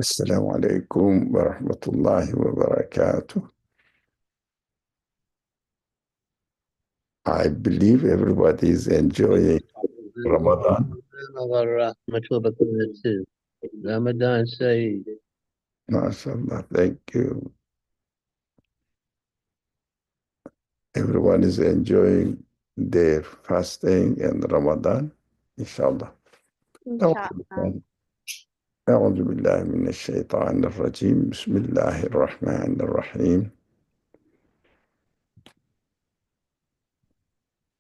Assalamu alaikum wa rahmatullahi wa barakatuh. I believe everybody is enjoying Ramadan. Ramadan Saeed. MashaAllah, thank you. Everyone is enjoying their fasting and Ramadan, inshallah. Inshallah. أعوذ بالله من الشيطان الرجيم بسم الله الرحمن الرحيم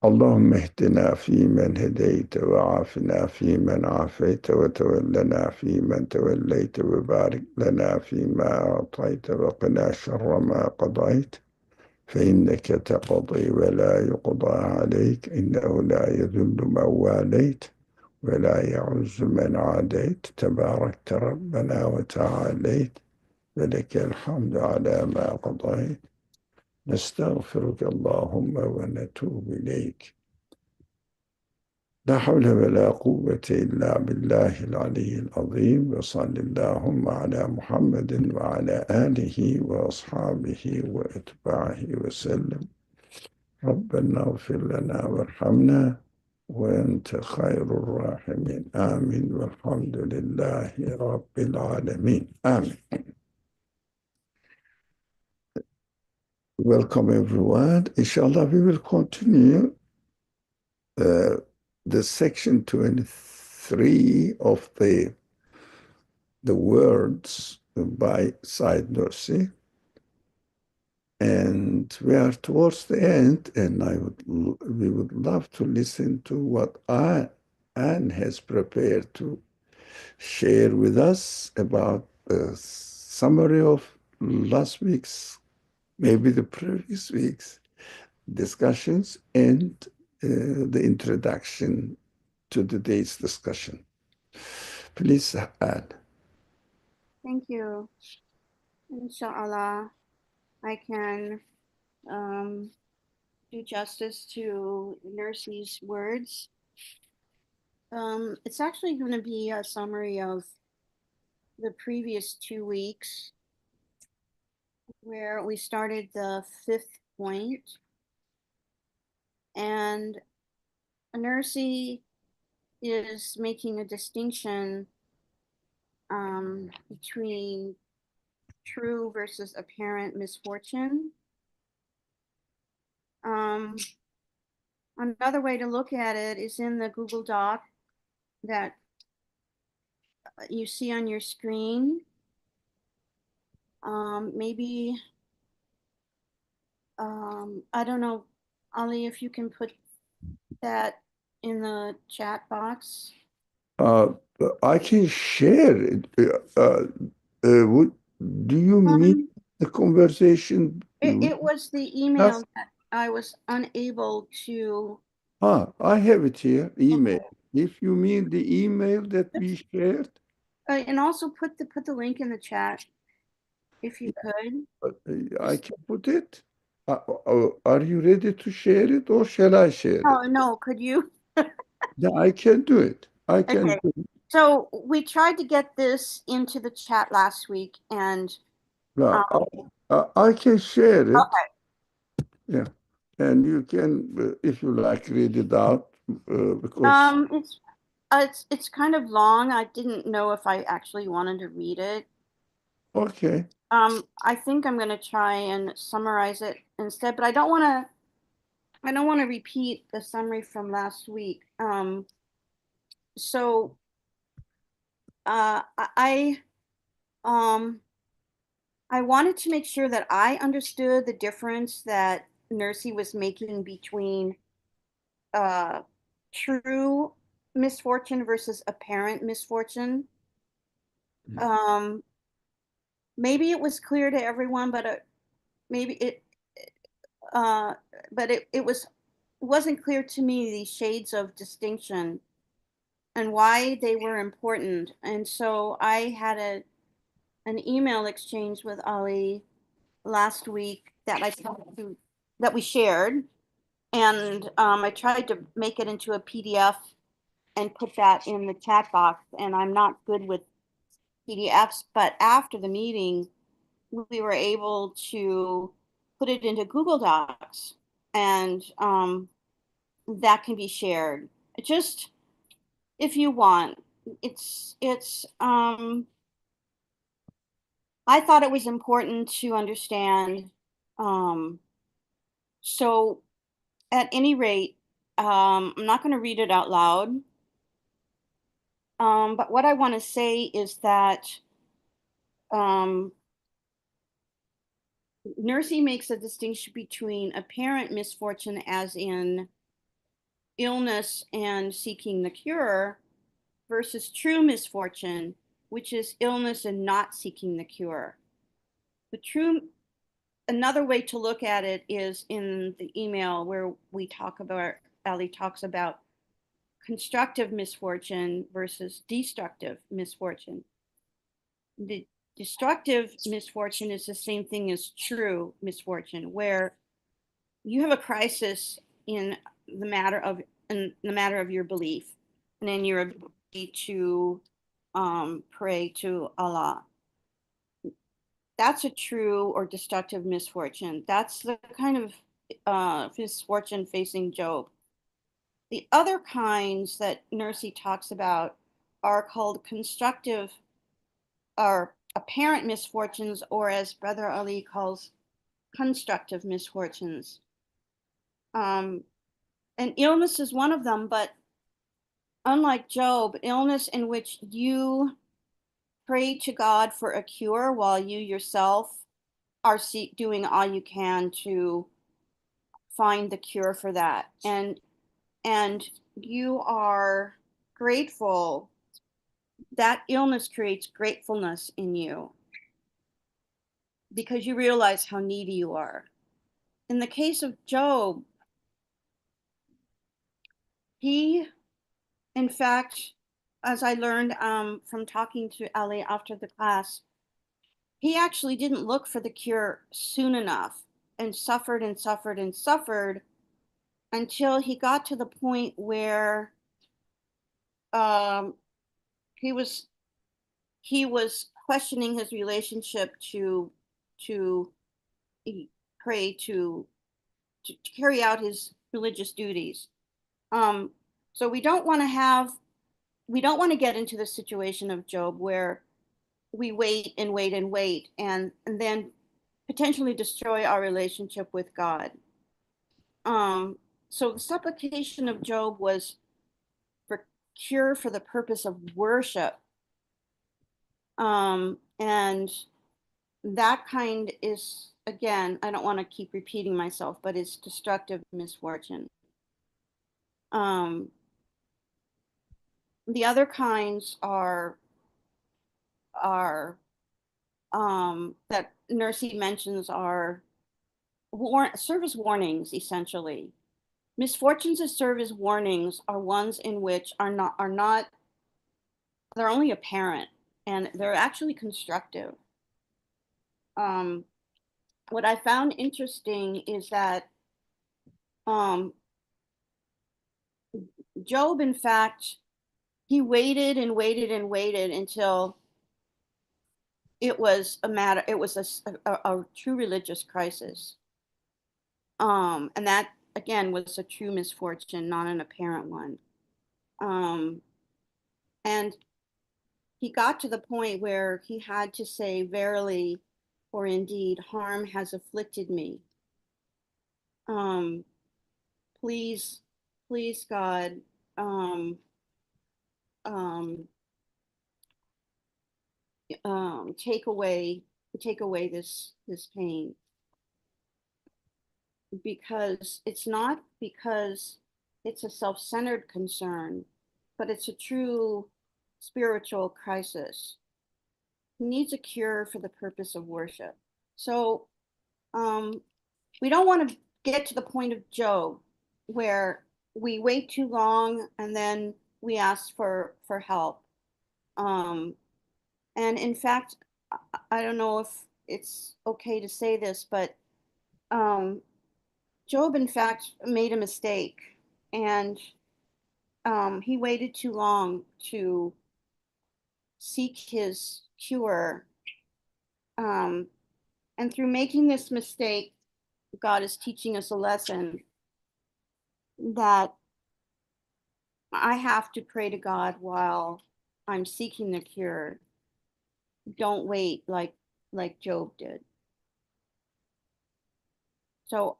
اللهم اهدنا فيمن هديت وعافنا فيمن عافيت وتولنا فيمن توليت وبارك لنا فيما أعطيت وقنا شر ما قضيت فإنك تقضي ولا يقضى عليك إنه لا يذل من واليت ولا يعز من عاديت تباركت ربنا وتعاليت ولك الحمد على ما قضيت نستغفرك اللهم ونتوب إليك لا حول ولا قوة إلا بالله العلي العظيم وصل اللهم على محمد وعلى آله وأصحابه وأتباعه وسلم ربنا اغفر لنا وارحمنا وأنت خير الراحمين آمين والحمد لله رب العالمين آمين. Welcome everyone. Inshallah we will continue the section 23 of the words by Said Nursi. And we are towards the end, and we would love to listen to what Anne has prepared to share with us about the summary of last week's, maybe the previous week's discussions and the introduction to today's discussion. Please, Anne. Thank you. Inshallah, I can do justice to Nursi's words. It's actually going to be a summary of the previous 2 weeks, where we started the 5th point. And Nursi is making a distinction between true versus apparent misfortune. Another way to look at it is in the Google Doc that you see on your screen. Maybe, I don't know, Ali, if you can put that in the chat box. I can share it. Do you mean the conversation? It was the email that I was unable to. I have it here, email. Okay. If you mean the email that we shared. And also put the link in the chat, if you could. I can put it. Are you ready to share it, or shall I share it? No, could you? Yeah, I can do it. I can Okay. do it. So we tried to get this into the chat last week, and I can share it. Okay. Yeah, and you can, if you like, read it out because it's kind of long. I didn't know if I actually wanted to read it. Okay. I think I'm gonna try and summarize it instead, but I don't want to repeat the summary from last week. So I wanted to make sure that I understood the difference that Nursi was making between true misfortune versus apparent misfortune. Maybe it was clear to everyone, but maybe it wasn't clear to me the shades of distinction and why they were important. And so I had an email exchange with Ali last week that we shared, and I tried to make it into a PDF and put that in the chat box. And I'm not good with PDFs, but after the meeting, we were able to put it into Google Docs, and that can be shared. Just if you want. It's I thought it was important to understand. Um, so at any rate, I'm not going to read it out loud. But what I want to say is that um, nursing makes a distinction between apparent misfortune, as in illness and seeking the cure, versus true misfortune, which is illness and not seeking the cure. The true, another way to look at it is in the email where we talk about, Ali talks about constructive misfortune versus destructive misfortune. The destructive misfortune is the same thing as true misfortune, where you have a crisis in the matter of your belief and in your ability to pray to Allah. That's a true or destructive misfortune. That's the kind of misfortune facing Job. The other kinds that Nursey talks about are called constructive or apparent misfortunes, or as Brother Ali calls, constructive misfortunes. Um, and illness is one of them, but unlike Job, illness in which you pray to God for a cure while you yourself are doing all you can to find the cure for that, and you are grateful. That illness creates gratefulness in you because you realize how needy you are. In the case of Job, he, in fact, as I learned from talking to Ali after the class, he actually didn't look for the cure soon enough and suffered and suffered and suffered until he got to the point where um, he was questioning his relationship to pray to carry out his religious duties. Um, so we don't want to get into the situation of Job where we wait and wait and wait and then potentially destroy our relationship with God. Um, so the supplication of Job was for cure for the purpose of worship. And that kind is, again, I don't want to keep repeating myself, but it's destructive misfortune. Um, the other kinds are that Nursey mentions are service warnings, essentially. Misfortunes as service warnings are ones in which are not they're only apparent and they're actually constructive. Um, what I found interesting is that um, Job, in fact, he waited and waited and waited until it was a true religious crisis. And that again was a true misfortune, not an apparent one. Um, and he got to the point where he had to say, "Verily, or indeed, harm has afflicted me. Um, please, please, God, um, um, take away, this pain." Because it's not because it's a self-centered concern, but it's a true spiritual crisis. He needs a cure for the purpose of worship. So um, we don't want to get to the point of Job where we wait too long and then we ask for help. Um, and in fact, I don't know if it's okay to say this, but um, Job, in fact, made a mistake, and he waited too long to seek his cure. And through making this mistake, God is teaching us a lesson that I have to pray to God while I'm seeking the cure. Don't wait like Job did. So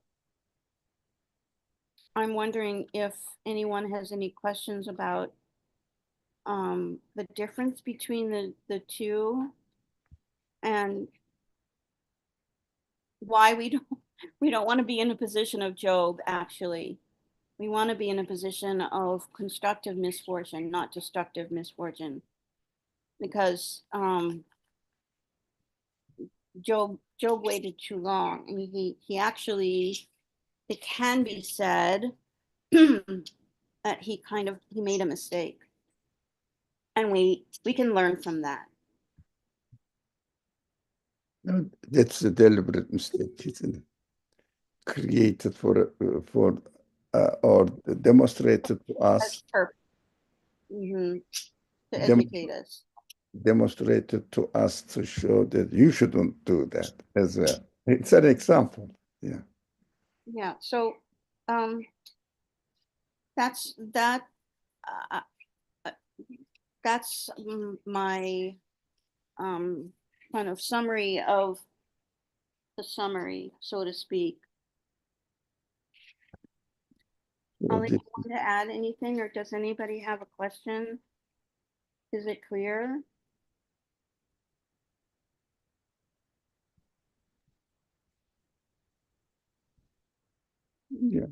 I'm wondering if anyone has any questions about the difference between the two and why we don't want to be in a position of Job. Actually, we want to be in a position of constructive misfortune, not destructive misfortune, because Job waited too long. I mean, he actually, it can be said that he made a mistake, and we can learn from that. No, that's a deliberate mistake, isn't it? Created for or demonstrated to As us, purpose, to dem educate us. demonstrated to us to show that you shouldn't do that as well. It's an example. Yeah. Yeah. So um, that's that. Uh, uh, that's my kind of summary of the summary, so to speak. So Ali, this, you want to add anything, or does anybody have a question? Is it clear? yeah.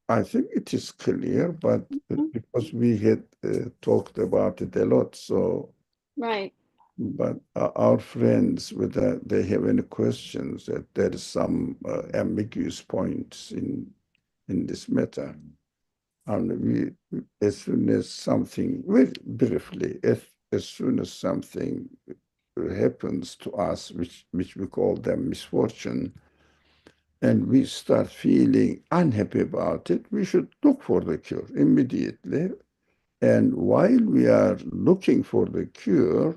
I think it is clear, but Mhm. because we had talked about it a lot, so Right. but our friends, whether they have any questions, that there is some ambiguous points in this matter. And as soon as something, very briefly, as soon as something happens to us, which we call them misfortune, and we start feeling unhappy about it, we should look for the cure immediately. And while we are looking for the cure,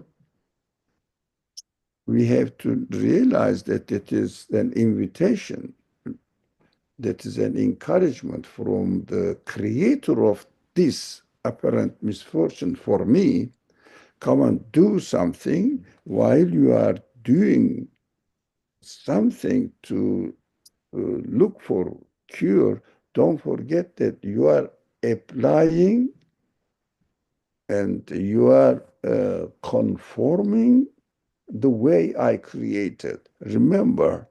we have to realize that it is an invitation, that is an encouragement from the creator of this apparent misfortune for me. Come and do something. While you are doing something to look for cure, don't forget that you are applying and you are conforming the way I created. Remember,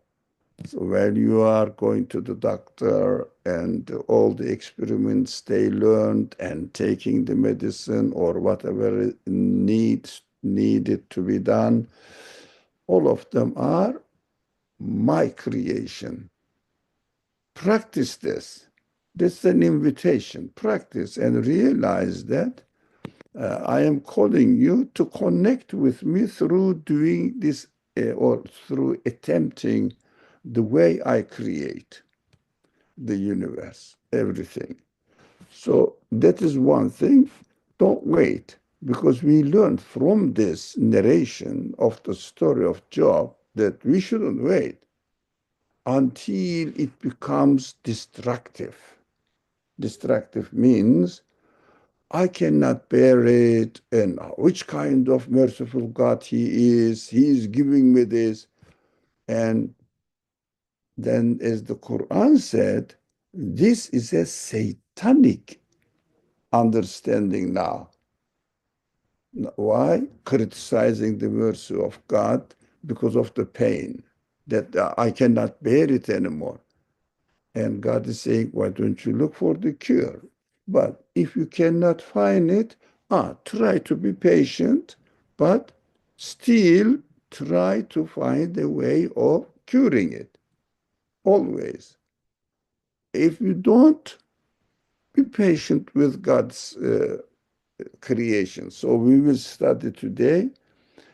so when you are going to the doctor and all the experiments they learned and taking the medicine or whatever needed to be done, all of them are my creation. Practice this. This is an invitation. Practice and realize that I am calling you to connect with me through doing this or through attempting the way I create the universe, everything. So that is one thing. Don't wait, because we learned from this narration of the story of Job that we shouldn't wait until it becomes destructive. Destructive means I cannot bear it, and which kind of merciful God He is. He is giving me this. And then, as the Quran said, this is a satanic understanding now. Why? Criticizing the mercy of God because of the pain that I cannot bear it anymore. And God is saying, why don't you look for the cure? But if you cannot find it, try to be patient, but still try to find a way of curing it. Always. If you don't, be patient with God's creation. So we will study today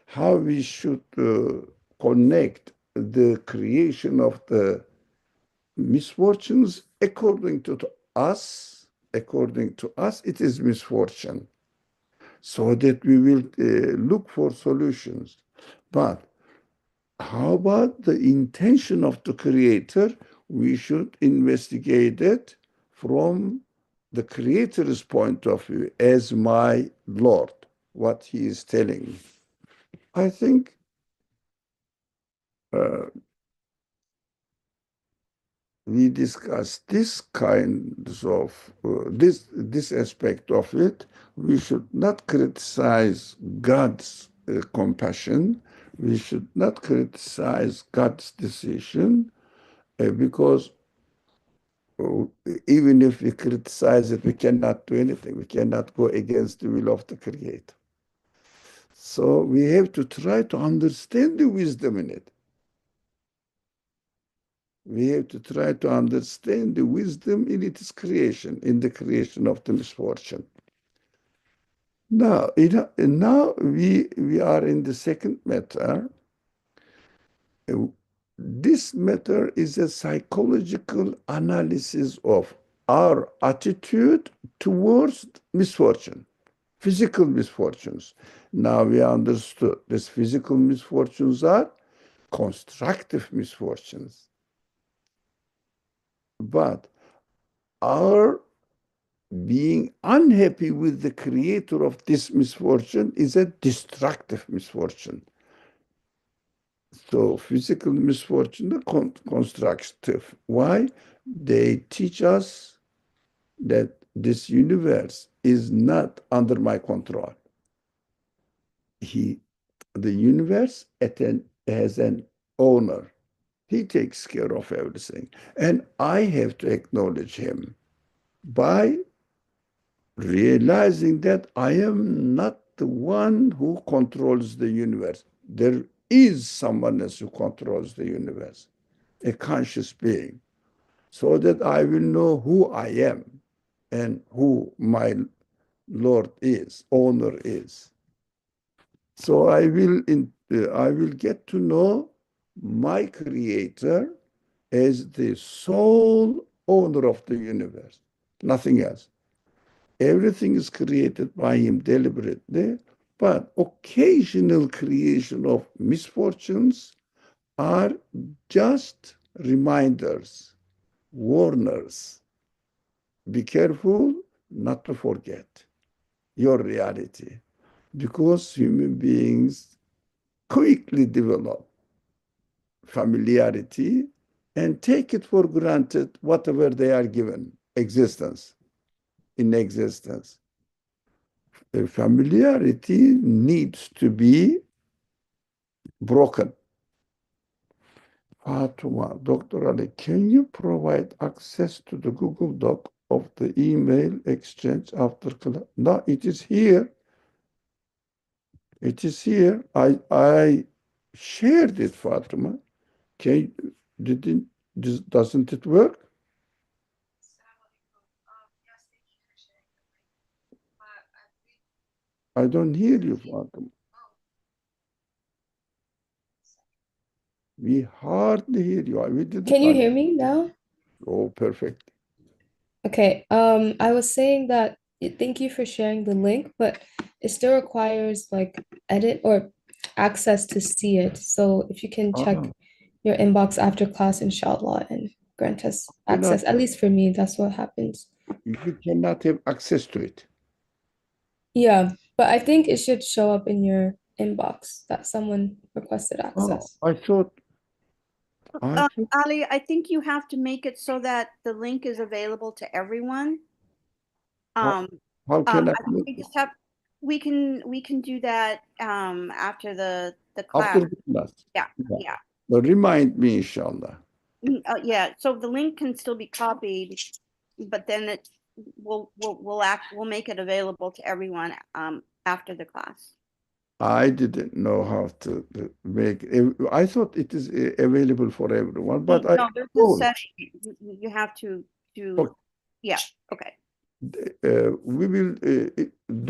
how we should connect the creation of the misfortunes according to us. According to us, it is misfortune. so that we will look for solutions. But how about the intention of the creator? We should investigate it from the creator's point of view as my Lord, what he is telling me. I think uh, we discussed this kinds of this aspect of it. We should not criticize God's compassion. We should not criticize God's decision because uh, even if we criticize it, we cannot do anything. We cannot go against the will of the Creator. So we have to try to understand the wisdom in it. We have to try to understand the wisdom in its creation, in the creation of the misfortune. Now, we are in the second matter. Uh, This matter is a psychological analysis of our attitude towards misfortune, physical misfortunes. Now we understood these physical misfortunes are constructive misfortunes. But our being unhappy with the creator of this misfortune is a destructive misfortune. So physical misfortune are constructive. Why? They teach us that this universe is not under my control. The universe has an owner. He takes care of everything. And I have to acknowledge him by realizing that I am not the one who controls the universe. There is someone else who controls the universe, a conscious being, so that I will know who I am and who my Lord is, owner is. So I will get to know my Creator as the sole owner of the universe, nothing else. Everything is created by him deliberately, but occasional creation of misfortunes are just reminders, warners. Be careful not to forget your reality, because human beings quickly develop familiarity and take it for granted whatever they are given, in existence. The familiarity needs to be broken. Fatuma, Dr. Ali, can you provide access to the Google Doc of the email exchange after class? No, it is here. It is here. I shared it, Fatima. Can didn't doesn't it work? I don't hear you, Fatima. We hardly hear you. We didn't. Can you hear me now? Oh, perfect. Okay. I was saying that thank you for sharing the link, but it still requires like edit or access to see it. So if you can check Ah, your inbox after class, inshallah, and grant us cannot, access. At least for me, that's what happens. you cannot have access to it. Yeah, but I think it should show up in your inbox that someone requested Oh, access. I thought, Ali, I think you have to make it so that the link is available to everyone. how, Um, how can I I think make we it just have we can do that after the after class. the class? Yeah, Yeah. yeah. So remind me, inshallah. Yeah, so the link can still be copied, but then we'll make it available to everyone after the class. I didn't know how to make it. I thought it is available for everyone, but I No, there's a don't. setting you have to Okay. yeah, okay. We will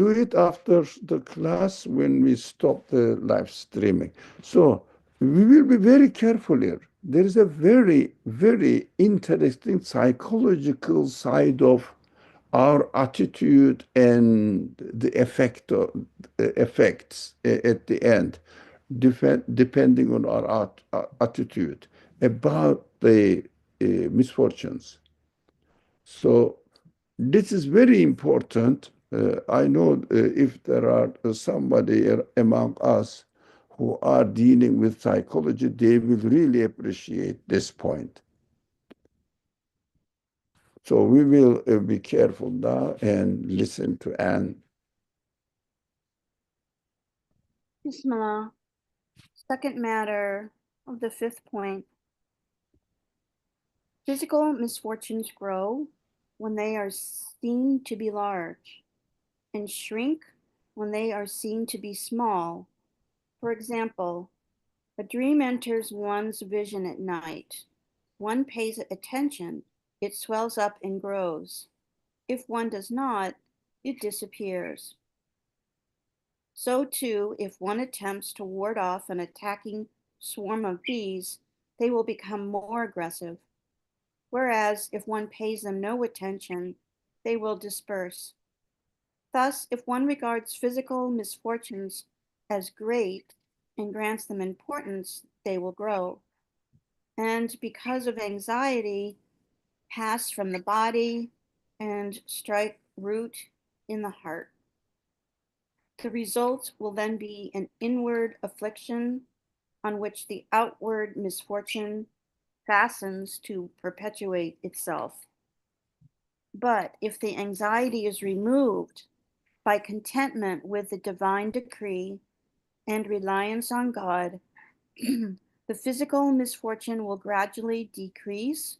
do it after the class when we stop the live streaming. So we will be very careful here. There is a very, very interesting psychological side of our attitude and the effects at the end, depending on our attitude about the misfortunes. So this is very important. I know if there are somebody among us who are dealing with psychology, they will really appreciate this point. So we will be careful now and listen to Anne. Bismillah. Second matter of the fifth point. Physical misfortunes grow when they are seen to be large and shrink when they are seen to be small. For example, a dream enters one's vision at night. One pays attention, it swells up and grows. If one does not, it disappears. So too, if one attempts to ward off an attacking swarm of bees, they will become more aggressive. Whereas if one pays them no attention, they will disperse. Thus, if one regards physical misfortunes as great and grants them importance, they will grow. And because of anxiety, pass from the body and strike root in the heart. The result will then be an inward affliction on which the outward misfortune fastens to perpetuate itself. But if the anxiety is removed by contentment with the divine decree and reliance on God, the physical misfortune will gradually decrease,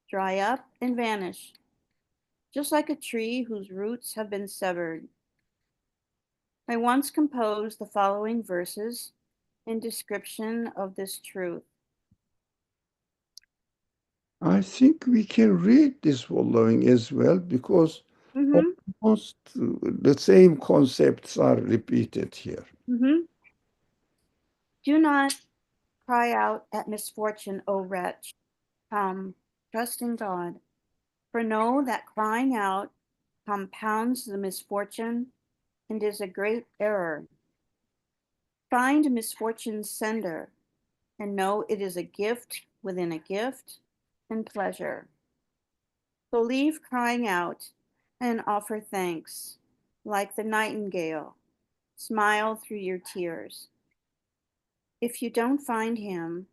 dry up, and vanish, just like a tree whose roots have been severed. I once composed the following verses in description of this truth. I think we can read this following as well because Mm-hmm, almost the same concepts are repeated here. mm-hmm. Do not cry out at misfortune, O wretch. Come, trust in God. For know that crying out compounds the misfortune and is a great error. Find misfortune's sender and know it is a gift within a gift and pleasure. So leave crying out and offer thanks like the nightingale. Smile through your tears. If you don't find him,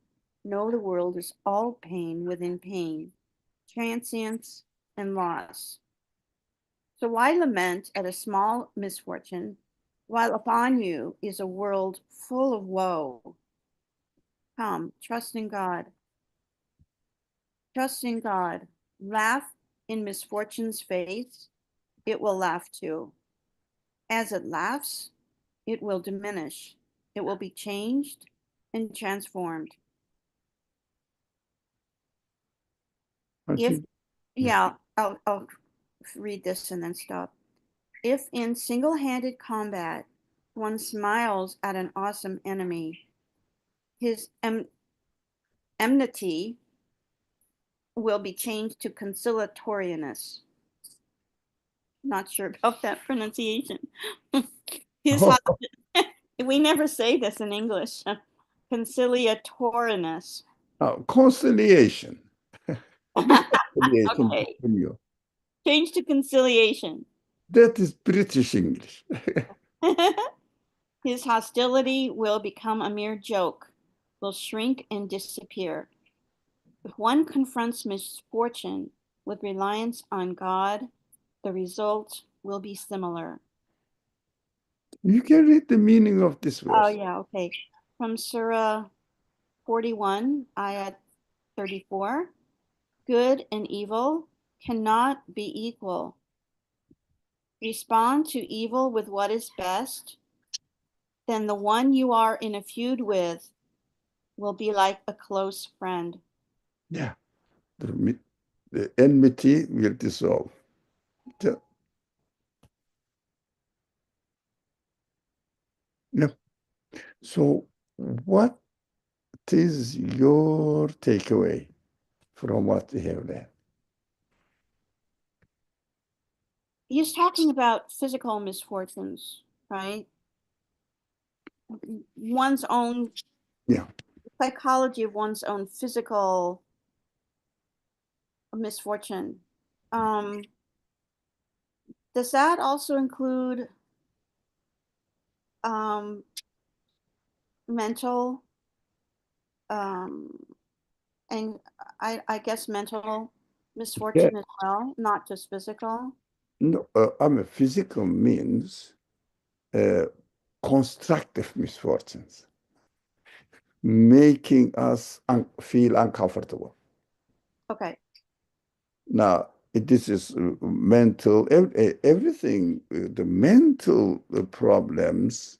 know the world is all pain within pain, transience and loss. So why lament at a small misfortune, while upon you is a world full of woe? Come, trust in God. Trust in God. Laugh in misfortune's face, it will laugh too. As it laughs, it will diminish. It will be changed and transformed. I If, think, yeah. yeah, I'll read this and then stop. If in single-handed combat one smiles at an awesome enemy, his enmity will be changed to conciliatoriness. Not sure about that pronunciation. His we never say this in English. Conciliatoriness. Conciliation. Conciliation. Okay, Continue. change to conciliation. That is British English. His hostility will become a mere joke, will shrink and disappear. If one confronts misfortune with reliance on God, the result will be similar. You can read the meaning of this Oh, verse. yeah, okay. From Surah 41, ayat 34. Good and evil cannot be equal. Respond to evil with what is best, then the one you are in a feud with will be like a close friend. Yeah. The enmity will dissolve. Yeah. Yeah. So, what is your takeaway from what we have read? he's talking about physical misfortunes, right? One's own Yeah. psychology of one's own physical misfortune. Um, does that also include um, mental um, and I guess mental Yeah. misfortune as well, not just physical? No, I mean, physical means uh, constructive misfortunes, making us feel uncomfortable. Okay. Now, this is mental, everything, the mental problems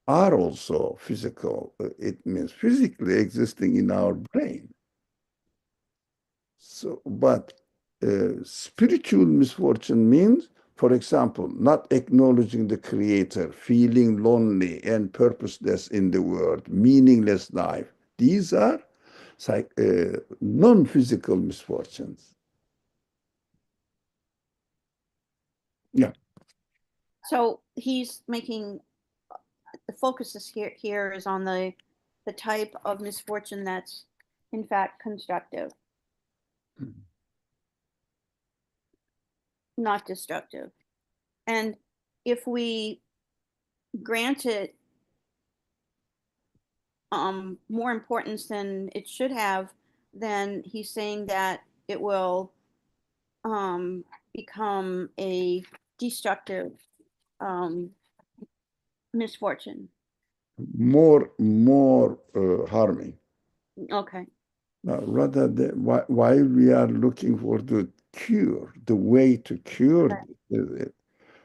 are also physical. It means physically existing in our brain. So, but spiritual misfortune means, for example, not acknowledging the Creator, feeling lonely and purposeless in the world, meaningless life. These are non-physical misfortunes. Yeah. So he's making the focus is here is on the type of misfortune that's in fact constructive, not destructive. And if we grant it more importance than it should have, then he's saying that it will become a destructive um, misfortune. More harming. Okay. Rather than while we are looking for the cure, the way to cure it.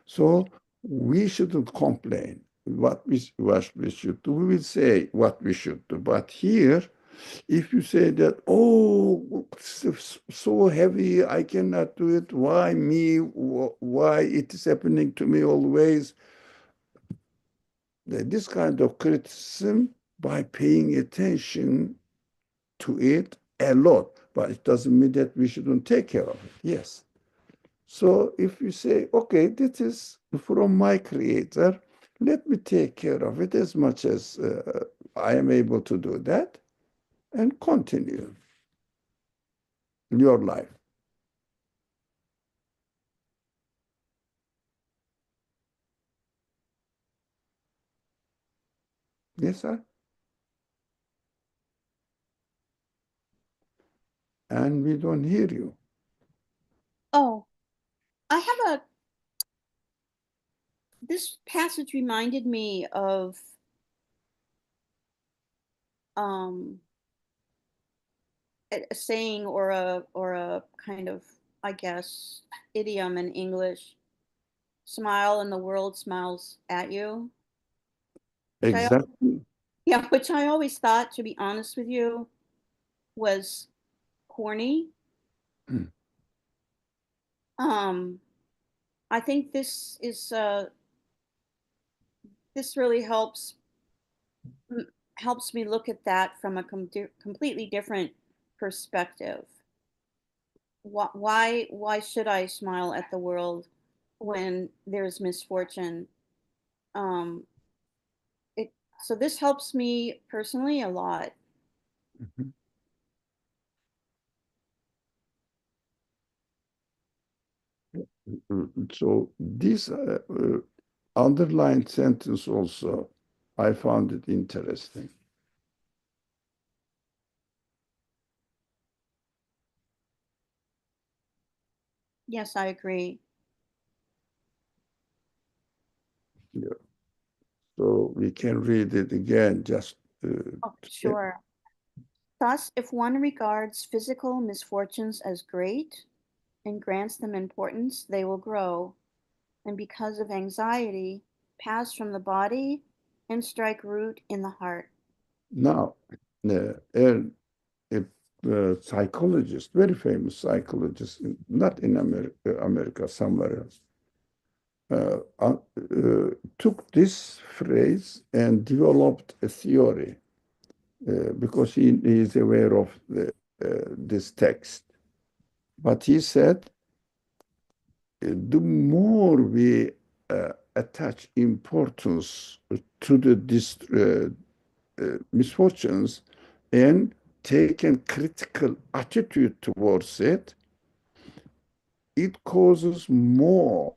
So we shouldn't complain what we should do. We will say what we should do. But here, if you say that, oh, it's so heavy, I cannot do it. Why me? Why it is happening to me always? This kind of criticism, by paying attention to it a lot, but it doesn't mean that we shouldn't take care of it. Yes. So if you say, okay, this is from my creator, let me take care of it as much as I am able to do that and continue your life. Yes, sir. And we don't hear you. Oh, I have a, this passage reminded me of um, a saying or a kind of, I guess, idiom in English. Smile and the world smiles at you. Which I Exactly. yeah, which I always thought, to be honest with you, was corny. Um, I think this really helps me look at that from a completely different perspective. Why should I smile at the world when there's misfortune? Um, it so this helps me personally a lot. So this underlined sentence also, I found it interesting. Yes, I agree. Yeah. So we can read it again, just Oh, sure. Thus, if one regards physical misfortunes as great and grants them importance, they will grow, and because of anxiety, pass from the body and strike root in the heart. now. A, psychologist, very famous psychologist, not in America, somewhere else, took this phrase and developed a theory because he is aware of this text. But he said the more we attach importance to the misfortunes and take a critical attitude towards it, it causes more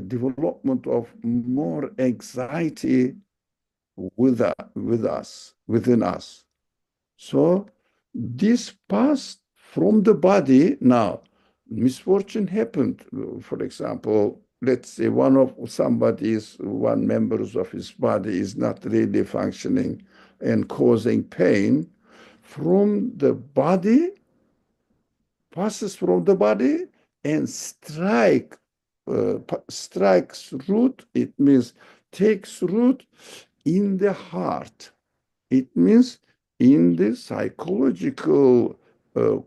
development of more anxiety within us. So this passed from the body. Now, misfortune happened. For example, let's say one members of his body is not really functioning and causing pain. From the body, passes from the body and strikes root. It means takes root in the heart. It means in the psychological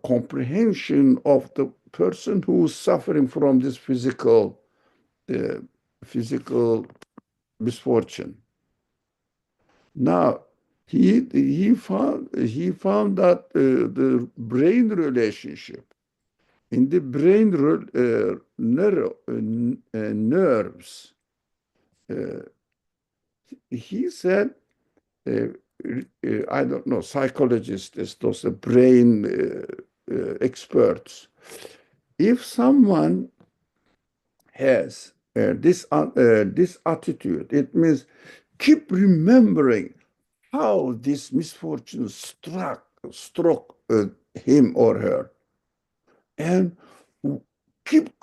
comprehension of the person who is suffering from this uh, physical misfortune. Now, he found that the brain relationship in the brain nerves. Uh, he said, uh, I don't know, psychologists, those brain experts. If someone has this attitude, it means keep remembering how this misfortune struck him or her, and keep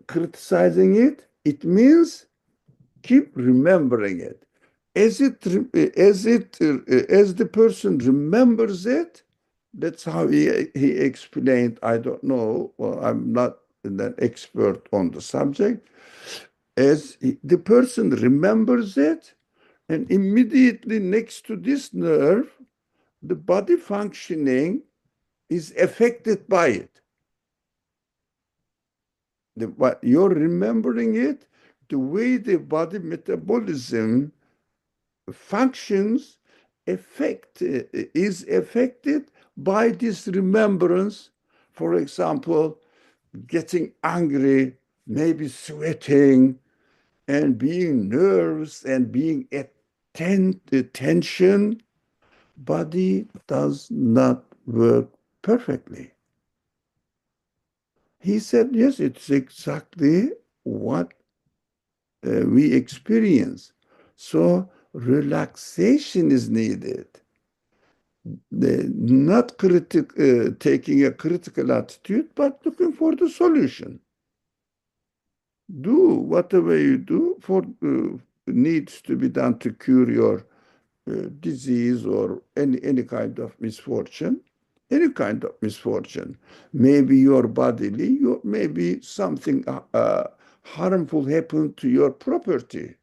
criticizing it. It means keep remembering it. As the person remembers it, that's how he explained. I don't know. Well, I'm not an expert on the subject. The person remembers it, and immediately next to this nerve, the body functioning is affected by it. But you're remembering it, the way the body metabolism functions is affected by this remembrance. For example, getting angry, maybe sweating, and being nervous and being at tension. Body does not work perfectly. He said, yes, it's exactly what we experience. So relaxation is needed. Not taking a critical attitude, but looking for the solution. Do whatever you do for needs to be done to cure your disease or any kind of misfortune. Any kind of misfortune. Maybe your bodily, maybe something harmful happened to your property,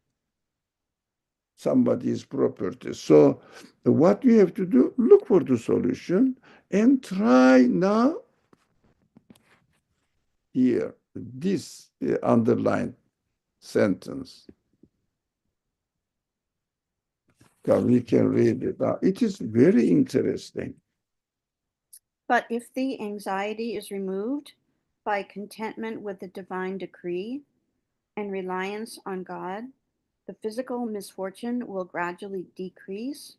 somebody's property. So what you have to do, look for the solution and try now here, this underlined sentence. We can read it. It is very interesting. But if the anxiety is removed by contentment with the divine decree and reliance on God, the physical misfortune will gradually decrease,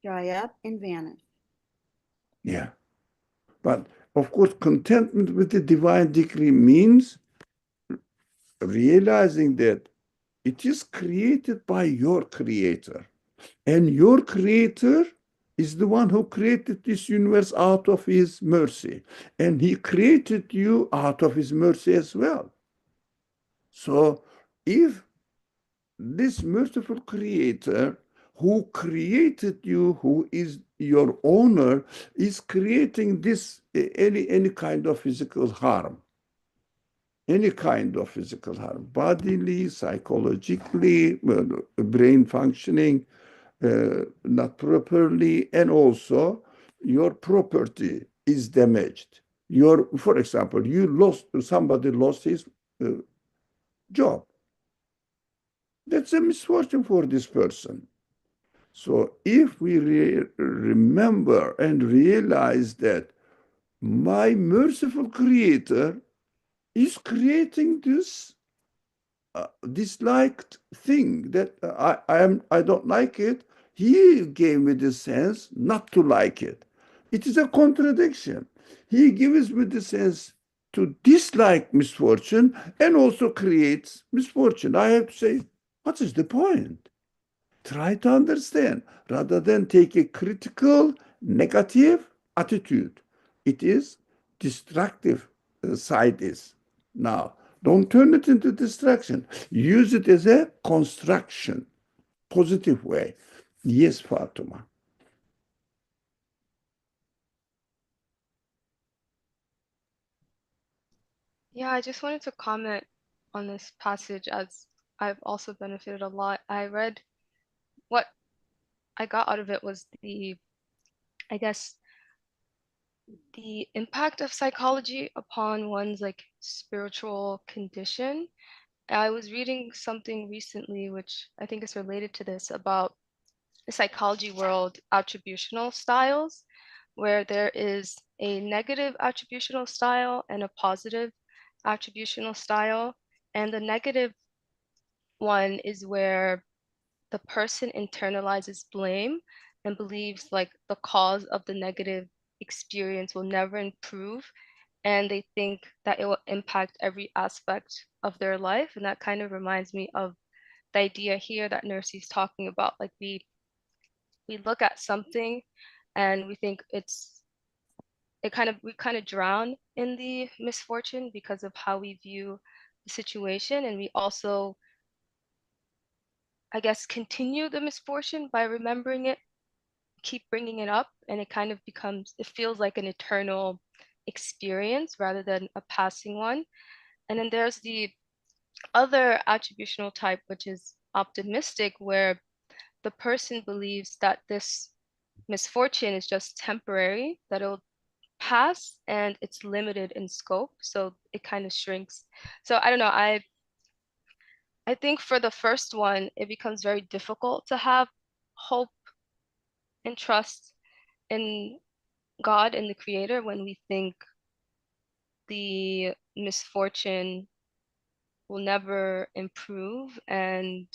dry up, and vanish. Yeah. But of course, contentment with the divine decree means realizing that it is created by your creator. And your creator is the one who created this universe out of his mercy. And he created you out of his mercy as well. So if this merciful creator who created you, who is your owner, is creating this any kind of physical harm, bodily, psychologically, brain functioning not properly, and also your property is damaged. For example, somebody lost his job. That's a misfortune for this person. So if we remember and realize that my merciful creator is creating this disliked thing that I don't like it. He gave me the sense not to like it. It is a contradiction. He gives me the sense to dislike misfortune and also creates misfortune. I have to say, what is the point? Try to understand rather than take a critical, negative attitude. It is destructive side is. Now, don't turn it into distraction. Use it as a construction, positive way. Yes, Fatima. Yeah, I just wanted to comment on this passage as I've also benefited a lot. I read what I got out of it was I guess, the impact of psychology upon one's like spiritual condition. I was reading something recently, which I think is related to this, about the psychology world attributional styles, where there is a negative attributional style and a positive attributional style. And the negative one is where the person internalizes blame and believes like the cause of the negative experience will never improve, and they think that it will impact every aspect of their life. And that kind of reminds me of the idea here that Nurse's talking about. Like we look at something and we think we kind of drown in the misfortune because of how we view the situation, and we also, I guess, continue the misfortune by remembering it, keep bringing it up, and it feels like an eternal experience rather than a passing one. And then there's the other attributional type, which is optimistic, where the person believes that this misfortune is just temporary, that it'll pass and it's limited in scope, so it kind of shrinks. So I don't know, I think for the first one, it becomes very difficult to have hope and trust in God and the creator when we think the misfortune will never improve and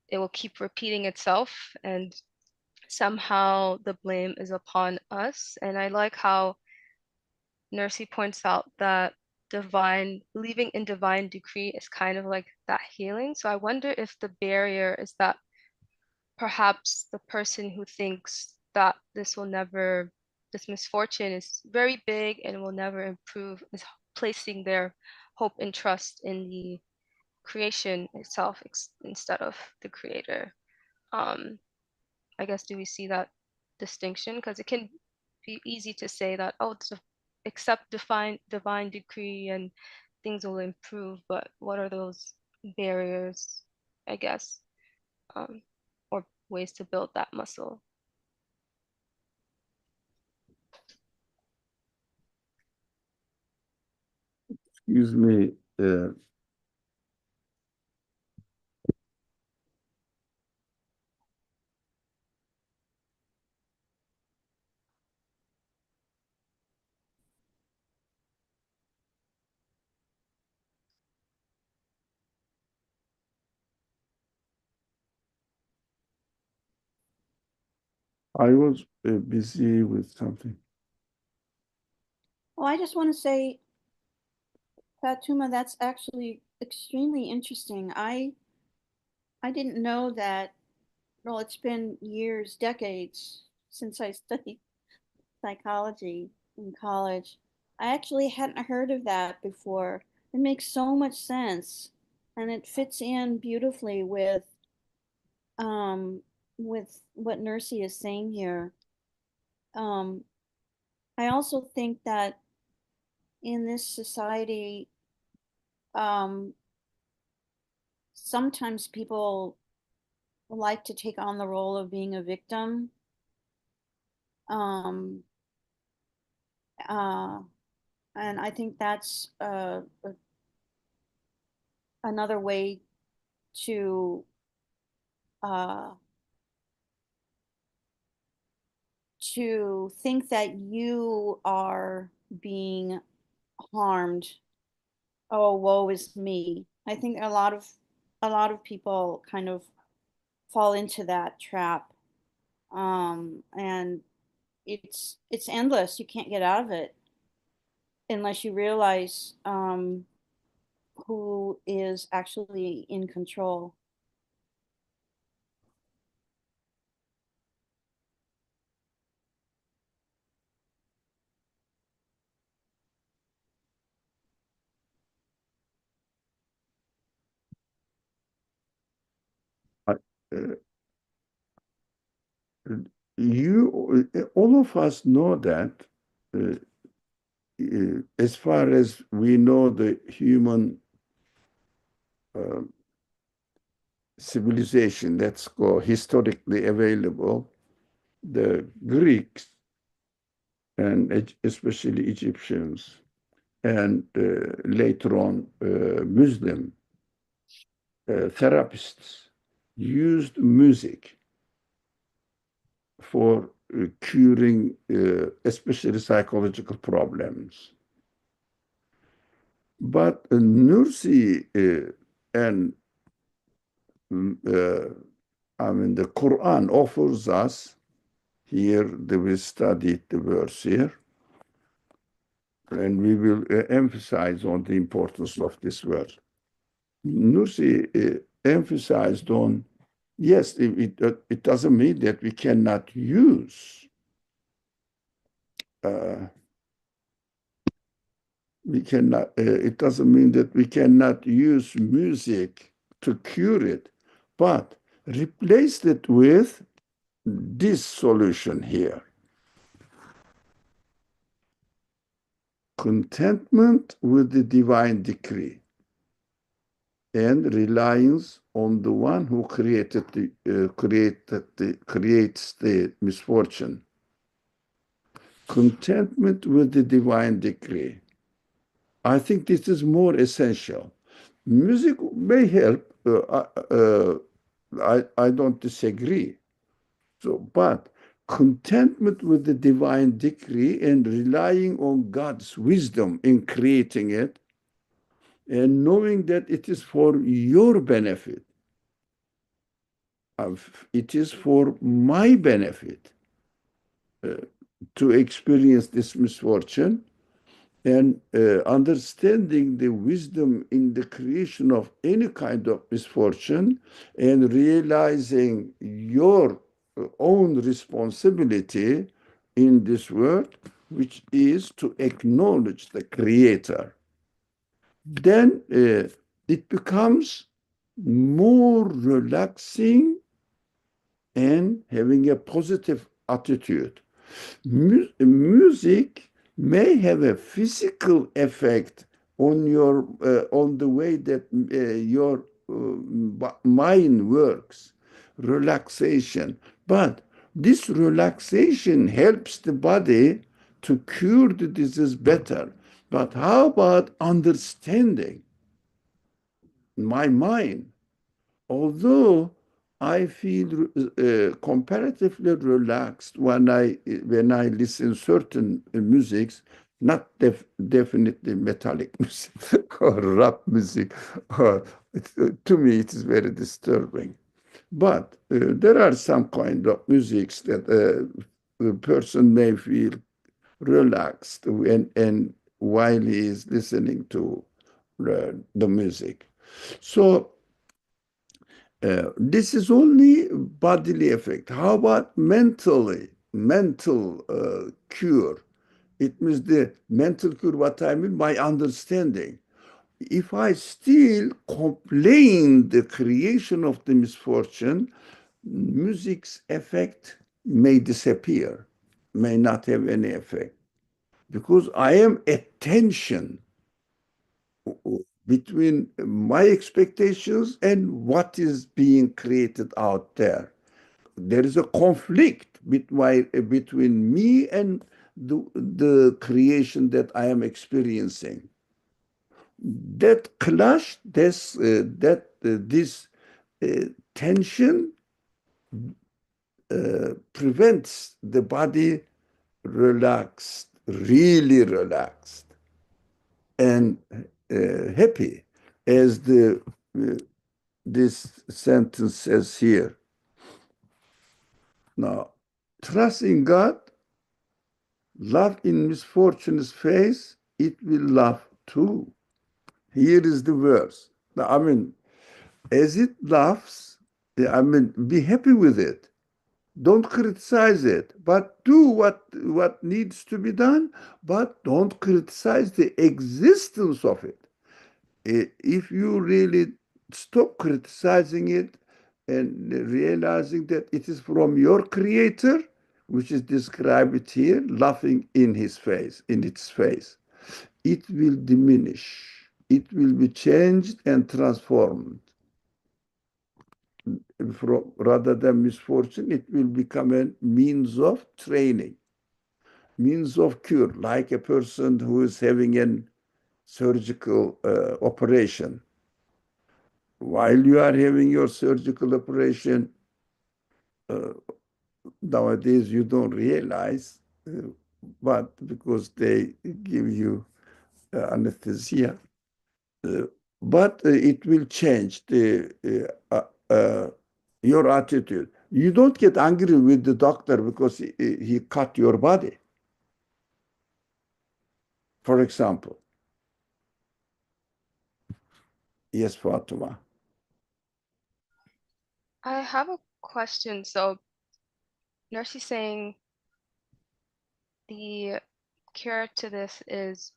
it will keep repeating itself, and somehow the blame is upon us. And I like how Nursey points out that believing in divine decree is kind of like that healing. So I wonder if the barrier is that perhaps the person who thinks that this misfortune is very big and will never improve is placing their hope and trust in the creation itself instead of the creator. Um, I guess, do we see that distinction? Because it can be easy to say that, oh, accept divine decree and things will improve, but what are those barriers, I guess, um, or ways to build that muscle? Excuse me. I was busy with something. Well, I just want to say, Fatuma, that's actually extremely interesting. I didn't know that. Well, it's been years, decades since I studied psychology in college. I actually hadn't heard of that before. It makes so much sense, and it fits in beautifully um with what Nursey is saying here. Um, I also think that in this society, um, sometimes people like to take on the role of being a victim. Um, uh, and I think that's another way to uh, think that you are being harmed oh, woe is me. I think a lot of people kind of fall into that trap. And it's endless. You can't get out of it unless you realize who is actually in control. Uh, all of us know that uh, as far as we know, the human uh, civilization, let's go historically available, the Greeks and especially Egyptians, and later on Muslim therapists used music for curing especially psychological problems. But Nursi and I mean the Quran offers us here, we studied the verse here, and we will emphasize on the importance of this verse. Nursi emphasized on, yes, it doesn't mean that we cannot use, it doesn't mean that we cannot use music to cure it, but replace it with this solution here. Contentment with the divine decree and reliance on the one who creates the misfortune. Contentment with the divine decree. I think this is more essential. Music may help. I don't disagree. So, but contentment with the divine decree and relying on God's wisdom in creating it, and knowing that it is for your benefit, it is for my benefit to experience this misfortune, and understanding the wisdom in the creation of any kind of misfortune, and realizing your own responsibility in this world, which is to acknowledge the Creator. Then it becomes more relaxing and having a positive attitude. Music may have a physical effect on your on the way that your mind works, relaxation. But this relaxation helps the body to cure the disease better. But how about understanding my mind? Although I feel comparatively relaxed when I listen certain musics, not definitely metallic music or rap music. To me, it is very disturbing. But there are some kind of musics that a person may feel relaxed and while he is listening to the music. So this is only bodily effect. How about mental cure? It means the mental cure, what I mean by understanding. If I still complain the creation of the misfortune, music's effect may disappear, may not have any effect. Because I am at tension between my expectations and what is being created out there. There is a conflict between me and the creation that I am experiencing. That clash, this tension prevents the body relaxed, really relaxed. And happy, as this sentence says here. Now, trust in God, love in misfortune's face, it will laugh too. Here is the verse. Now, I mean, as it laughs, I mean, be happy with it. Don't criticize it, but do what needs to be done, but don't criticize the existence of it. If you really stop criticizing it and realizing that it is from your creator, which is described here, laughing in his face, in its face, it will diminish. It will be changed and transformed. Rather than misfortune, it will become a means of training, means of cure, like a person who is having a surgical operation. While you are having your surgical operation, uh, nowadays you don't realize, but because they give you anesthesia, uh, but it will change your attitude. You don't get angry with the doctor because he cut your body, for example. Yes, Fatima. I have a question. So, Nurse is saying the cure to this is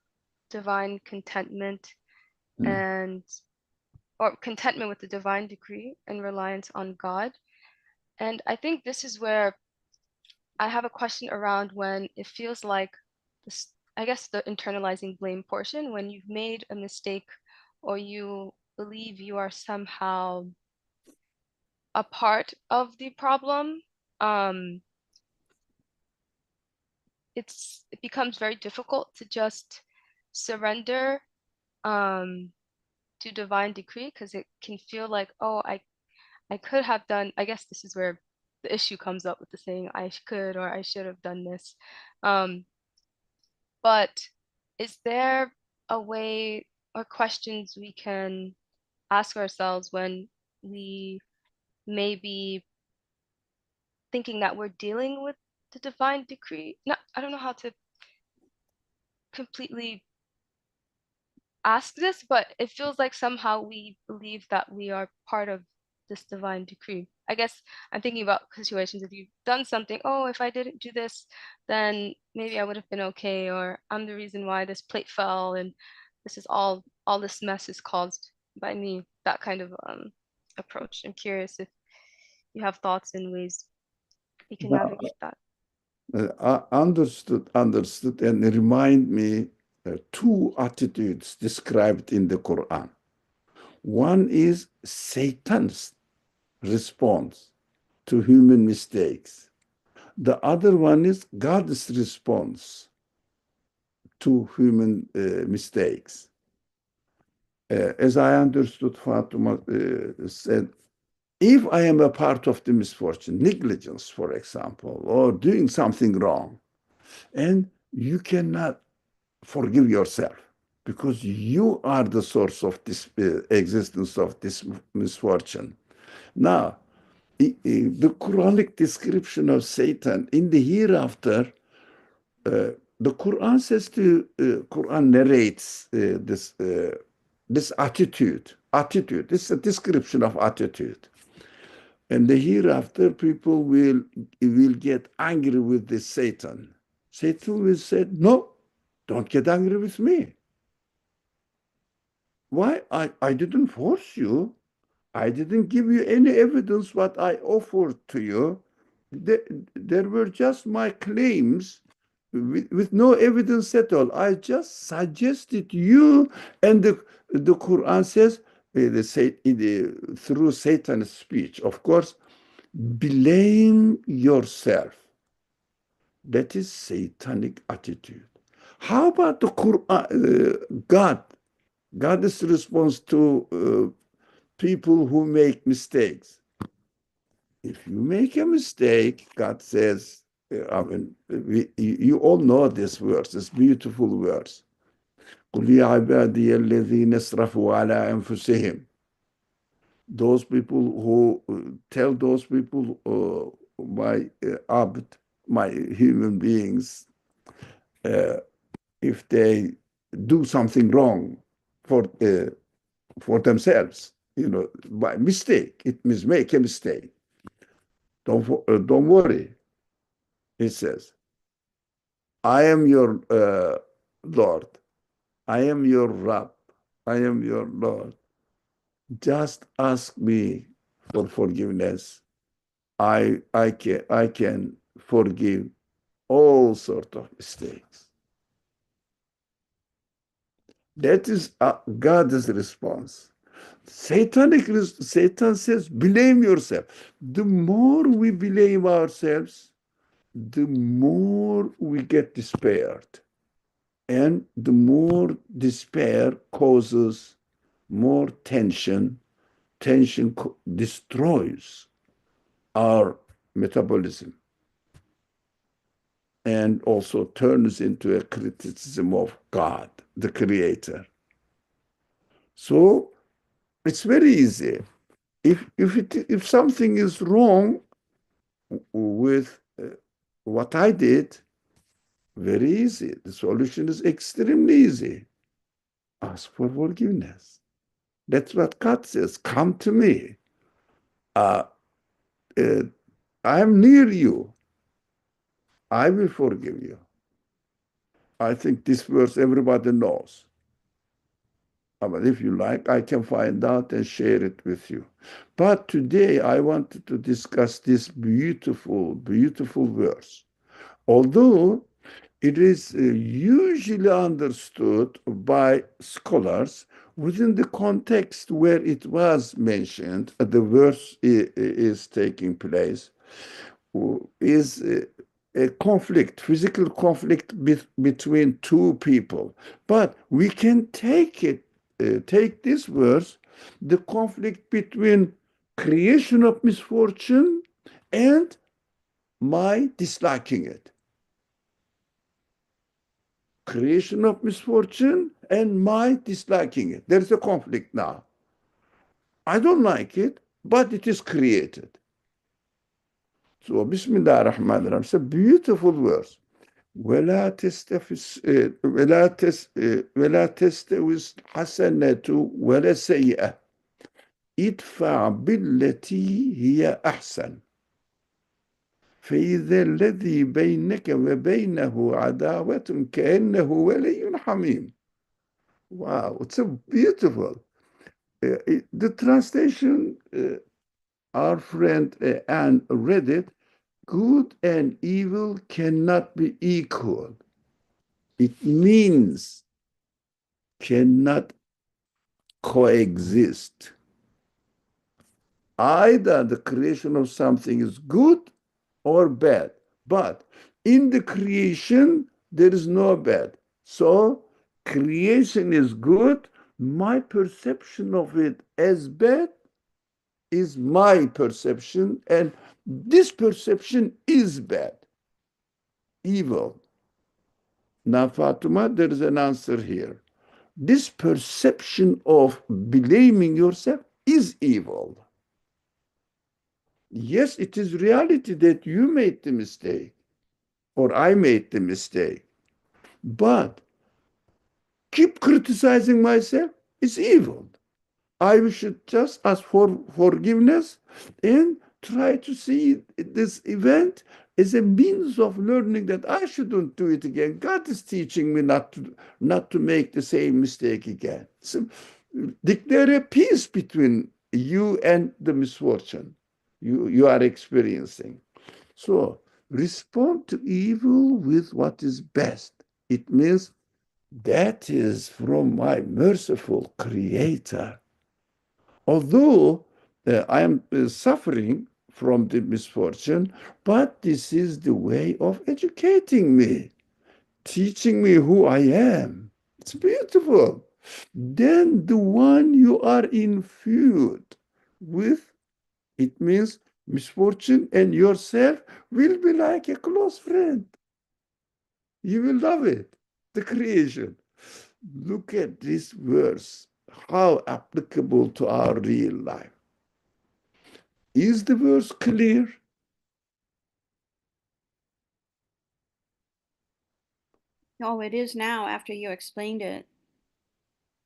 divine contentment Mm. and or contentment with the divine decree and reliance on God. And I think this is where I have a question around when it feels like this, I guess the internalizing blame portion, when you've made a mistake or you believe you are somehow a part of the problem, um, it becomes very difficult to just surrender um, to divine decree because it can feel like, oh, I could have done, I guess this is where the issue comes up with the saying I could or I should have done this. Um, but is there a way or questions we can ask ourselves when we may be thinking that we're dealing with the divine decree? No, I don't know how to completely ask this, but it feels like somehow we believe that we are part of this divine decree. I guess I'm thinking about situations if you've done something, oh, if I didn't do this, then maybe I would have been okay, or I'm the reason why this plate fell and this is all this mess is caused by me. That kind of approach. I'm curious if you have thoughts and ways you can Now, navigate that. understood, and remind me two attitudes described in the Quran. One is Satan's response to human mistakes. The other one is God's response to human mistakes. As I understood, Fatima said, if I am a part of the misfortune, negligence, for example, or doing something wrong, and you cannot forgive yourself because you are the source of this existence of this misfortune. Now, the Quranic description of Satan in the hereafter, the Quran says to Quran narrates this attitude. Attitude. This is a description of attitude. And the hereafter, people will get angry with this Satan. Satan will say, "No, don't get angry with me. Why? I didn't force you. I didn't give you any evidence what I offered to you. There were just my claims with no evidence at all. I just suggested you." And the Quran says, through Satan's speech, of course, blame yourself. That is satanic attitude. How about the Quran, God? God's response to people who make mistakes. If you make a mistake, God says, I mean, you all know this verse, this beautiful verse. قل يا عبادي الذين اسرفوا على أنفسهم. Those people who tell those people, my abd, my human beings, if they do something wrong for themselves, by mistake, it means make a mistake. Don't worry. It says, I am your Lord. I am your Rabb. I am your Lord. Just ask me for forgiveness. I can forgive all sorts of mistakes. That is God's response. Satan says, blame yourself. The more we blame ourselves, the more we get despaired. And the more despair causes more tension. Tension destroys our metabolism and also turns into a criticism of God, the Creator. So it's very easy. If something is wrong with what I did, very easy. The solution is extremely easy. Ask for forgiveness. That's what God says. Come to me. I am near you. I will forgive you. I think this verse everybody knows. But if you like, I can find out and share it with you. But today I wanted to discuss this beautiful, beautiful verse. Although it is usually understood by scholars within the context where it was mentioned, the verse is taking place, is a conflict, physical conflict between two people. But we can take this verse, the conflict between creation of misfortune and my disliking it. Creation of misfortune and my disliking it. There's a conflict now. I don't like it, but it is created. So, Bismillah ar-Rahman ar-Rahim. It's a beautiful verse. ولا تستفز ولا تستوي الحسنة ولا السيئة ادفع بالتي هي أحسن فإذا الذي بينك وبينه عداوة كأنه ولي حميم. Wow, it's a beautiful. The translation, our friend Anne read it. Good and evil cannot be equal. It means cannot coexist. Either the creation of something is good or bad, but in the creation, there is no bad. So creation is good. My perception of it as bad is my perception, and this perception is bad, evil. Now, Fatima, there is an answer here. This perception of blaming yourself is evil. Yes, it is reality that you made the mistake or I made the mistake, but keep criticizing myself is evil. I should just ask for forgiveness and try to see this event as a means of learning that I shouldn't do it again. God is teaching me not to make the same mistake again. So declare a peace between you and the misfortune you are experiencing. So respond to evil with what is best. It means that is from my merciful Creator. Although I am suffering from the misfortune, but this is the way of educating me, teaching me who I am. It's beautiful. Then the one you are infused with, it means misfortune and yourself will be like a close friend. You will love it, the creation. look at this verse, how applicable to our real life. Is the verse clear? Oh, it is now after you explained it.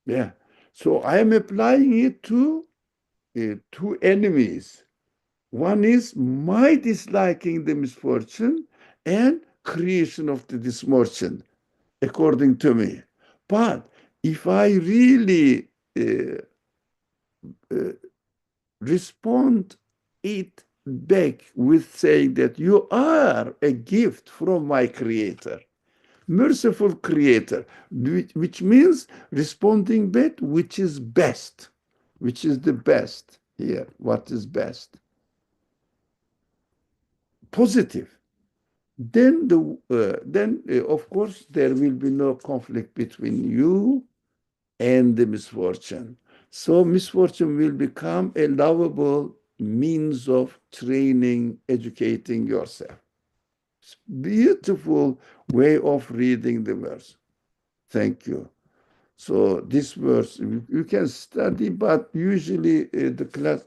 Yeah. So I am applying it to two enemies. One is my disliking the misfortune and creation of the misfortune, according to me. But if I really uh, respond it back with saying that you are a gift from my creator, merciful creator, which means responding back which is best, which is the best here, what is best, positive, then of course there will be no conflict between you and the misfortune. So misfortune will become a lovable means of training, educating yourself. It's beautiful way of reading the verse. Thank you. So this verse you can study, but usually the class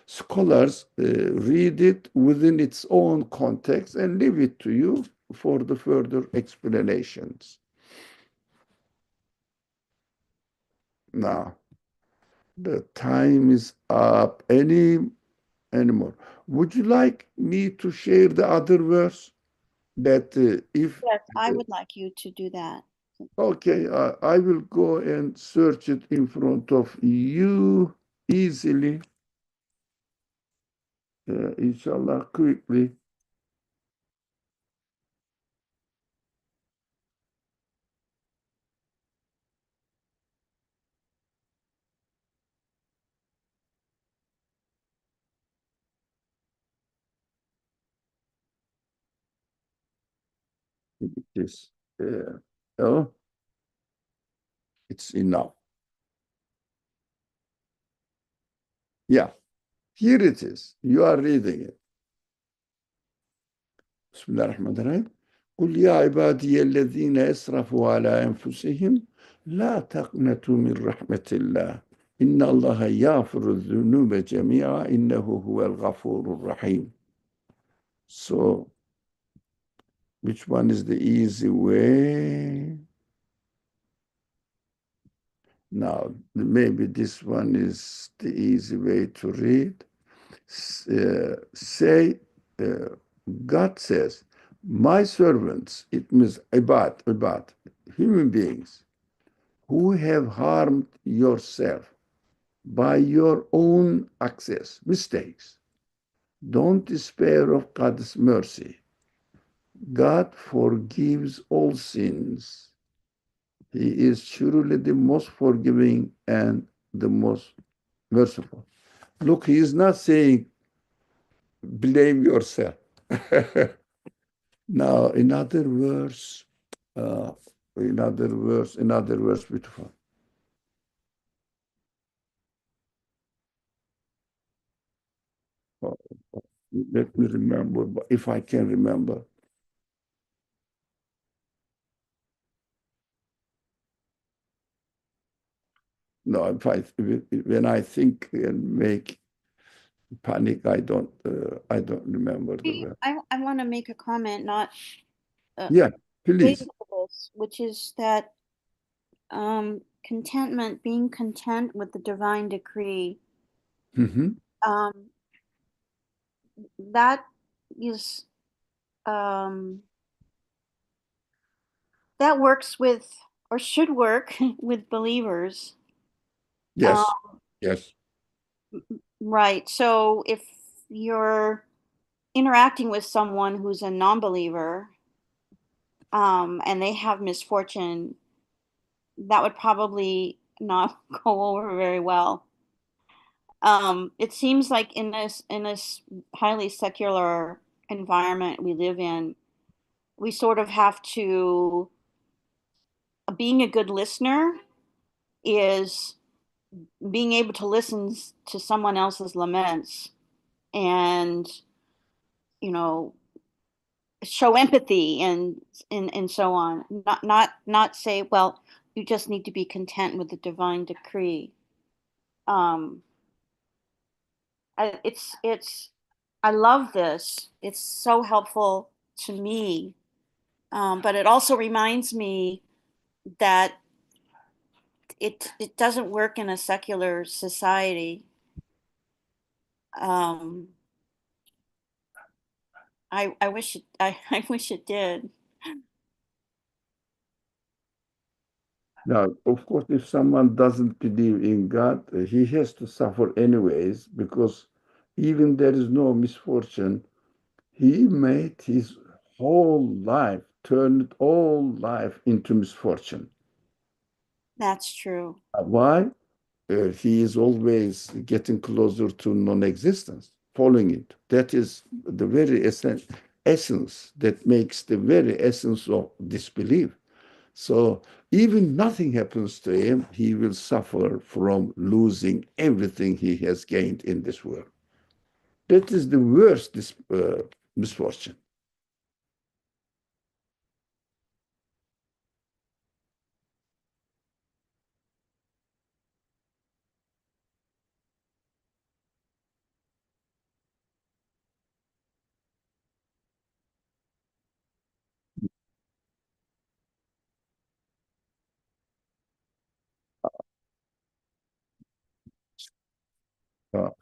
scholars read it within its own context and leave it to you for the further explanations. Now, the time is up. Anymore? Would you like me to share the other verse? That if Yes, I would like you to do that. Okay, I will go and search it in front of you easily, inshallah, quickly. It is, oh, it's enough. Yeah, here it is. You are reading it. Bismillahirrahmanirrahim. قل يا عبادي الذين أسرفوا على أنفسهم لا تقنطوا من رحمة الله إن الله يغفر الذنوب جميعا إنه هو الغفور الرحيم. So, which one is the easy way? Now, maybe this one is the easy way to read. Say, uh, God says, my servants, it means ibad, human beings, who have harmed yourself by your own access, mistakes. Don't despair of God's mercy. God forgives all sins. He is surely the most forgiving and the most merciful. Look, he is not saying blame yourself. Now, uh, another verse, beautiful. Oh, let me remember, if I can remember. No, when I think and make panic, I don't remember the verse. I want to make a comment, not Yeah, related please. to this, which is that contentment, being content with the divine decree, Mhm. um, that is um, that works with or should work with believers. Um, Yes, yes, right. So if you're interacting with someone who's a non-believer, and they have misfortune, that would probably not go over very well. It seems like in this highly secular environment we live in, we sort of have to, being a good listener is being able to listen to someone else's laments and, you know, show empathy and so on. Not say, well, you just need to be content with the divine decree. It's I love this. It's so helpful to me. But it also reminds me that it doesn't work in a secular society. Um, I wish I wish it did. Now, of course, if someone doesn't believe in God, he has to suffer anyways, because even there is no misfortune, he made his whole life, turned all life into misfortune. That's true. Why? He is always getting closer to non-existence, following it. That is the very essence that makes the very essence of disbelief. So even nothing happens to him, he will suffer from losing everything he has gained in this world. That is the worst misfortune.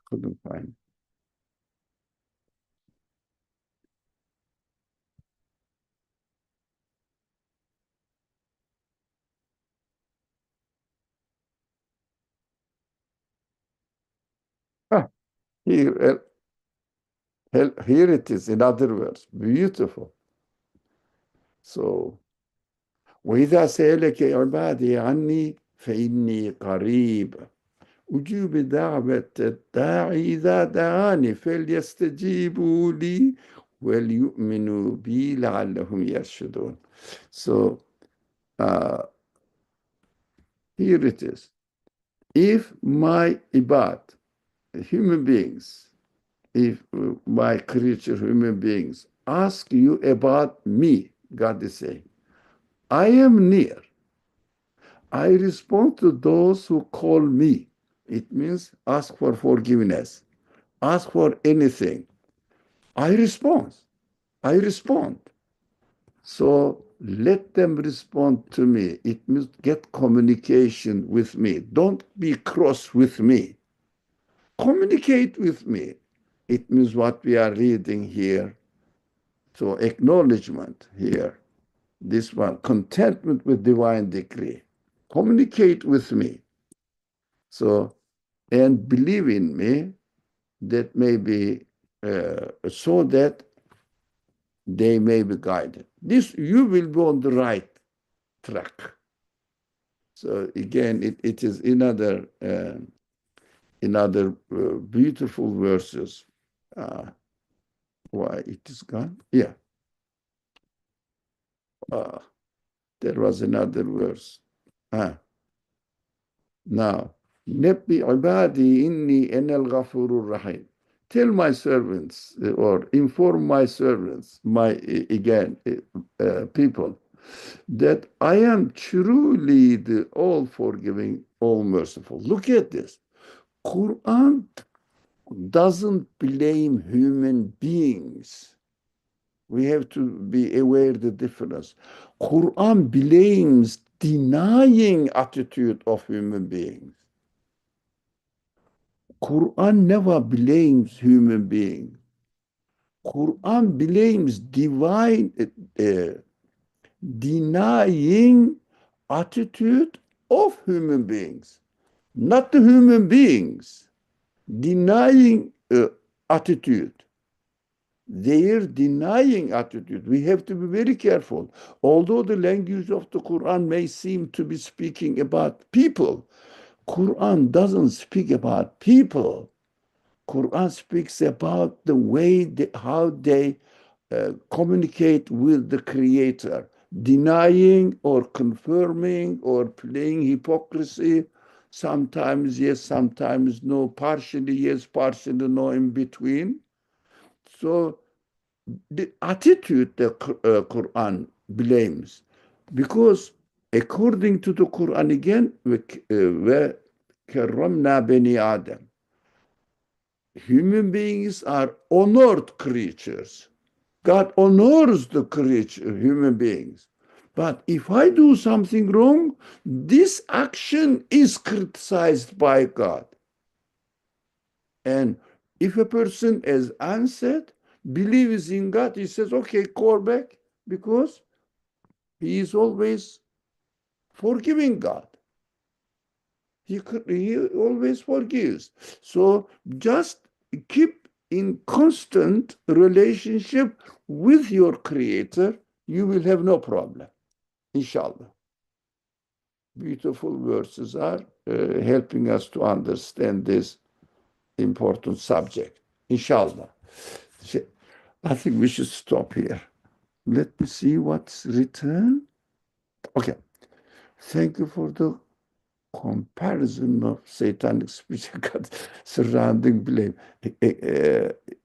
Couldn't find. Ah, here, here it is, in other words, beautiful. So, وإذا سألك عبادي عني فإني قريب أجيب دعوة الداعي إذا دعاني فليستجيبوا لي وليؤمنوا بي لعلهم يرشدون. So, uh, here it is. If my ibad, human beings, if my creature, human beings, ask you about me, God is saying, I am near. I respond to those who call me. It means ask for forgiveness, ask for anything. I respond. I respond. So let them respond to me. It means get communication with me. Don't be cross with me. Communicate with me. It means what we are reading here. So acknowledgement here. This one, contentment with divine decree. Communicate with me. So, and believe in me, that may be so that they may be guided. This, you will be on the right track. So again, it is another beautiful verses. Why it is gone? Yeah. There was another verse. Now, Nebbi ibadi inni enel ghafurur rahim. Tell my servants, or inform my servants, people, that I am truly the all forgiving, all merciful. Look at this. Quran doesn't blame human beings. We have to be aware of the difference. Quran blames denying attitude of human beings. Quran never blames human beings. Quran blames divine denying attitude of human beings, not the human beings. Denying attitude. Their denying attitude. We have to be very careful. Although the language of the Quran may seem to be speaking about people, Quran doesn't speak about people. Quran speaks about the way how they communicate with the Creator, denying or confirming or playing hypocrisy. Sometimes yes, sometimes no, partially yes, partially no, in between. So the attitude the Quran blames, because according to the Quran again, ve kerramna beni Adam. Human beings are honored creatures. God honors the creature, human beings. But if I do something wrong, this action is criticized by God. And if a person, as Anne said, believes in God, he says, okay, call back, because he is always forgiving God. He always forgives. So just keep in constant relationship with your Creator. You will have no problem, inshallah. Beautiful verses are helping us to understand this important subject, inshallah. I think we should stop here. Let me see what's written. Okay. Thank you for the comparison of satanic speech surrounding blame.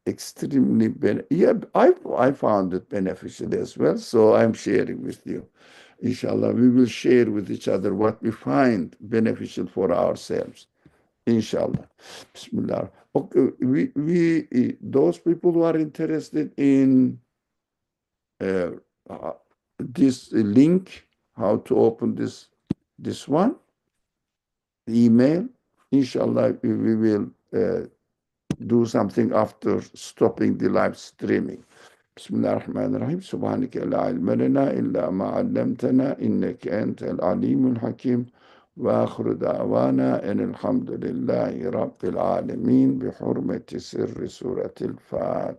Extremely yeah, I found it beneficial as well, so I'm sharing with you. Inshallah, we will share with each other what we find beneficial for ourselves. Inshallah. Bismillah. Okay, those people who are interested in this link, how to open this one, email, inshallah, we will do something after stopping the live streaming. بسم الله الرحمن الرحيم سبحانك لا علم لنا إلا ما علمتنا إنك أنت العليم الحكيم وآخر دعوانا أن الحمد لله رب العالمين بحرمة سر سورة الفاتحة.